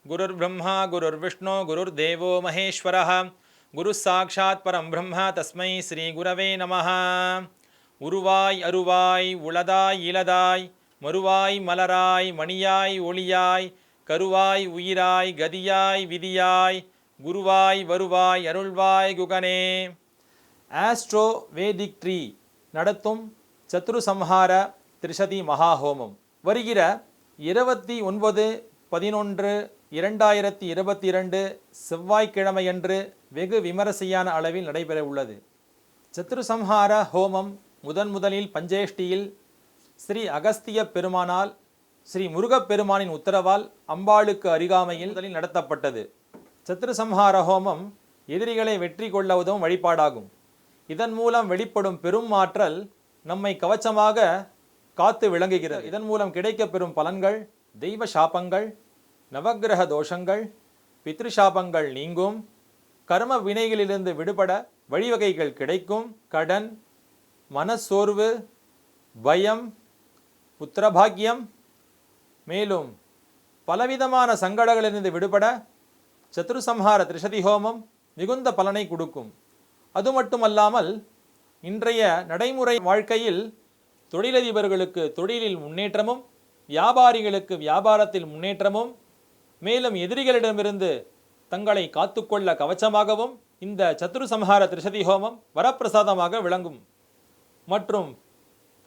गुरुर्ब्रह्मा गुरुर्विष्णु गुरुर्देवो महेश्वरः गुरुः साक्षात् परं ब्रह्म तस्मै श्री गुरवे नमः. உருவாய் அருவாய் உளதாய் இலதாய் மறுவாய் மலராய் மணியாய் ஒளியாய் கருவாய் உயிராய் கதியாய் விதியாய் குருவாய் வருவாய் அருள்வாய் குகனே. ஆஸ்ட்ரோ வேதிக் ட்ரீ நடத்தும் சத்ரு சம்ஹார திரிசதி மகாஹோமம் வருகிற 29/11/2022 செவ்வாய்க்கிழமையன்று வெகு விமரிசையான அளவில் நடைபெற உள்ளது. சத்ரு சம்ஹார ஹோமம் முதலில் பஞ்சேஷ்டியில் ஸ்ரீ அகஸ்திய பெருமானால் ஸ்ரீ முருகப்பெருமானின் உத்தரவால் அம்பாளுக்கு அருகாமையில் நடத்தப்பட்டது. சத்ரு சம்ஹார ஹோமம் எதிரிகளை வெற்றி கொள்ள உதவும் வழிபாடாகும். இதன் மூலம் வெளிப்படும் பெரும் ஆற்றல் நம்மை கவச்சமாக காத்து விளங்குகிறது. இதன் மூலம் கிடைக்கப்பெறும் பலன்கள் தெய்வ சாபங்கள், நவக்கிரக தோஷங்கள், பித்ருசாபங்கள் நீங்கும், கர்ம வினைகளிலிருந்து விடுபட வழிவகைகள் கிடைக்கும், கடன், மனசோர்வு, பயம், புத்திரபாக்கியம், மேலும் பலவிதமான சங்கடங்களிலிருந்து விடுபட சத்ரு சம்ஹார திரிசதி ஹோமம் மிகுந்த பலனை கொடுக்கும். அது மட்டுமல்லாமல் இன்றைய நடைமுறை வாழ்க்கையில் தொழிலதிபர்களுக்கு தொழிலில் முன்னேற்றமும், வியாபாரிகளுக்கு வியாபாரத்தில் முன்னேற்றமும், மேலும் எதிரிகளிடமிருந்து தங்களை காத்துக்கொள்ள கவச்சமாகவும் இந்த சத்ரு சம்ஹார திரிசதி ஹோமம் வரப்பிரசாதமாக விளங்கும். மற்றும்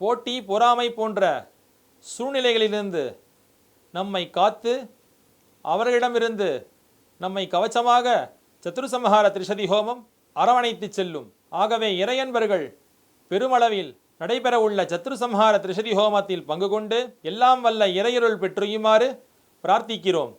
போட்டி பொறாமை போன்ற சூழ்நிலைகளிலிருந்து நம்மை காத்து அவர்களிடமிருந்து நம்மை கவச்சமாக சத்ரு சம்ஹார திரிசதி ஹோமம் அரவணைத்து செல்லும். ஆகவே இறையன்பர்கள் பெருமளவில் நடைபெறவுள்ள சத்ரு சம்ஹார திரிசதி ஹோமத்தில் பங்கு கொண்டு எல்லாம் வல்ல இறையருள் பெற்றுயுமாறு பிரார்த்திக்கிறோம்.